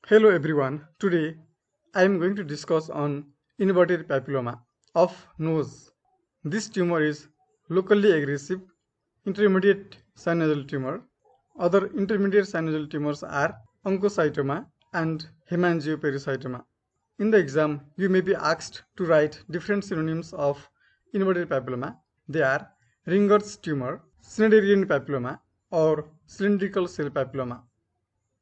Hello everyone. Today I am going to discuss on inverted papilloma of nose. This tumor is locally aggressive intermediate sinusal tumor. Other intermediate sinusal tumors are oncocytoma and hemangiopericytoma. In the exam, you may be asked to write different synonyms of inverted papilloma. They are Ringertz tumor, Snedderian papilloma, or cylindrical cell papilloma.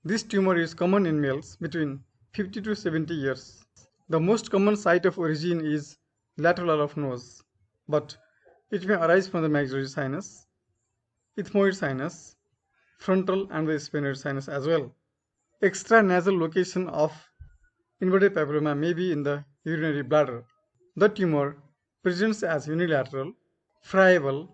This tumor is common in males between 50 to 70 years. The most common site of origin is lateral of nose, but it may arise from the maxillary sinus, ethmoid sinus, frontal and the sphenoid sinus as well. Extranasal location of inverted papilloma may be in the urinary bladder. The tumor presents as unilateral, friable,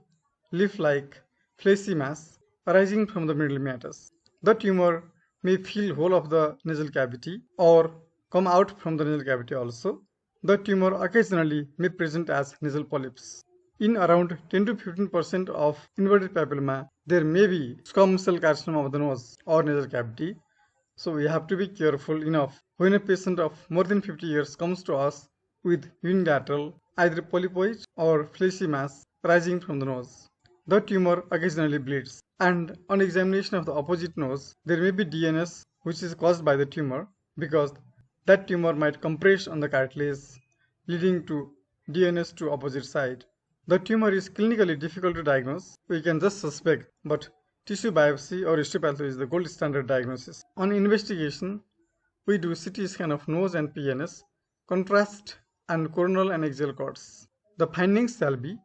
leaf-like, fleshy mass arising from the middle meatus. The tumor may fill whole of the nasal cavity or come out from the nasal cavity also. The tumor occasionally may present as nasal polyps. In around 10 to 15% of inverted papilloma, there may be squamous cell carcinoma of the nose or nasal cavity. So we have to be careful enough when a patient of more than 50 years comes to us with unilateral, either polypoid or fleshy mass rising from the nose. The tumor occasionally bleeds, and on examination of the opposite nose, there may be DNS which is caused by the tumor because that tumor might compress on the cartilage, leading to DNS to opposite side. The tumor is clinically difficult to diagnose. We can just suspect, but tissue biopsy or histopathology is the gold standard diagnosis. On investigation, we do CT scan of nose and PNS, contrast, and coronal and axial cords. The findings shall be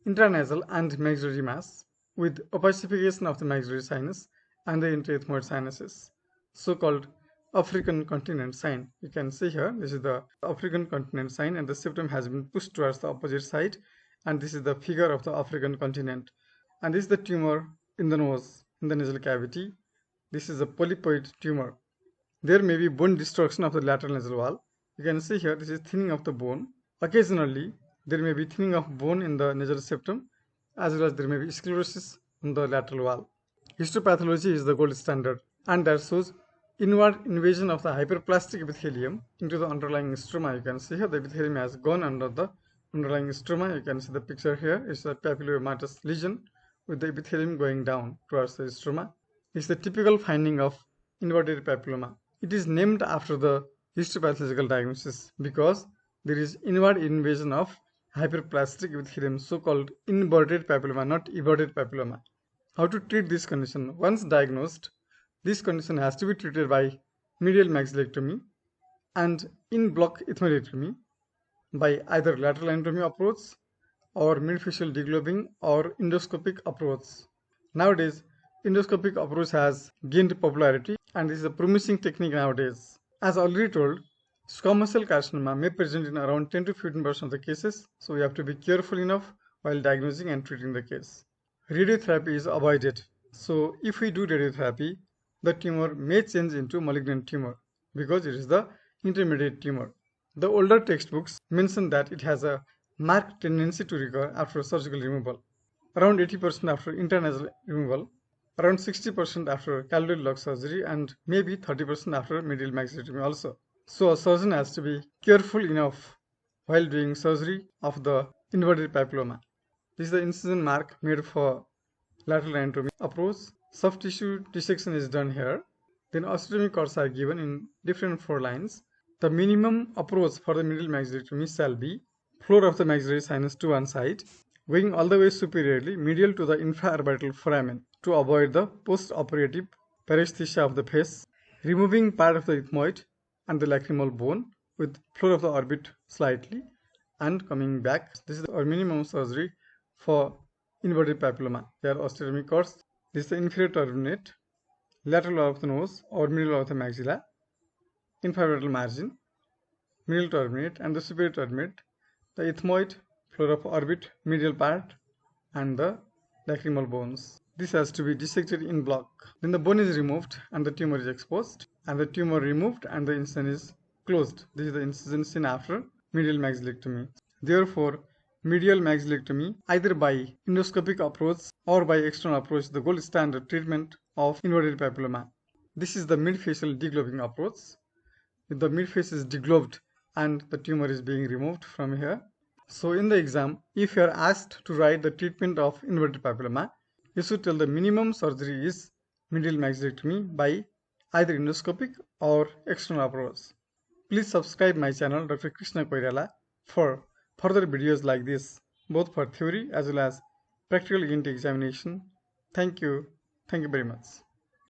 intranasal and maxillary mass with opacification of the maxillary sinus and the intraethmoid sinuses, so-called African continent sign. You can see here, this is the African continent sign and the septum has been pushed towards the opposite side, and this is the figure of the African continent. And this is the tumor in the nose, in the nasal cavity. This is a polypoid tumor. There may be bone destruction of the lateral nasal wall. You can see here, this is thinning of the bone. Occasionally, there may be thinning of bone in the nasal septum, as well as there may be sclerosis on the lateral wall. Histopathology is the gold standard, and that shows inward invasion of the hyperplastic epithelium into the underlying stroma. You can see here the epithelium has gone under the underlying stroma. You can see the picture here. It's a papillomatous lesion with the epithelium going down towards the stroma. It's the typical finding of inverted papilloma. It is named after the histopathological diagnosis because there is inward invasion of hyperplastic epithelium, so-called inverted papilloma, not everted papilloma. How to treat this condition? Once diagnosed, this condition has to be treated by medial maxillectomy and in-block ethmoidectomy by either lateral anatomy approach or midfacial deglobing or endoscopic approach. Nowadays, endoscopic approach has gained popularity and this is a promising technique nowadays. As already told, squamous cell carcinoma may present in around 10 to 15% of the cases, so we have to be careful enough while diagnosing and treating the case. Radiotherapy is avoided. So if we do radiotherapy, the tumor may change into malignant tumor because it is the intermediate tumor. The older textbooks mention that it has a marked tendency to recur after surgical removal, around 80% after intranasal removal, around 60% after calorie lock surgery, and maybe 30% after medial maxillectomy also. So a surgeon has to be careful enough while doing surgery of the inverted papilloma. This is the incision mark made for lateral anatomy approach. Soft tissue dissection is done here. Then osteotomy cords are given in different 4 lines. The minimum approach for the medial maxillectomy shall be floor of the maxillary sinus to one side, going all the way superiorly medial to the infraorbital foramen to avoid the post-operative paresthesia of the face, removing part of the ethmoid and the lacrimal bone with floor of the orbit slightly and coming back. This is our minimum surgery for inverted papilloma. Here osteotomy cords. This is the inferior turbinate, lateral of the nose or middle of the maxilla, infraorbital margin, middle turbinate and the superior turbinate, the ethmoid, floor of orbit, medial part and the lacrimal bones. This has to be dissected in block. Then the bone is removed and the tumor is exposed, and the tumor removed and the incision is closed. This is the incision seen after medial maxillectomy. Therefore, medial maxillectomy either by endoscopic approach or by external approach is the gold standard treatment of inverted papilloma. This is the midfacial deglobing approach. the midface is deglobed and the tumor is being removed from here. So in the exam, if you are asked to write the treatment of inverted papilloma, you should tell the minimum surgery is medial maxillectomy by either endoscopic or external approach. Please subscribe my channel Dr. Krishna Koirala for further videos like this, both for theory as well as practical ENT examination. Thank you. Thank you very much.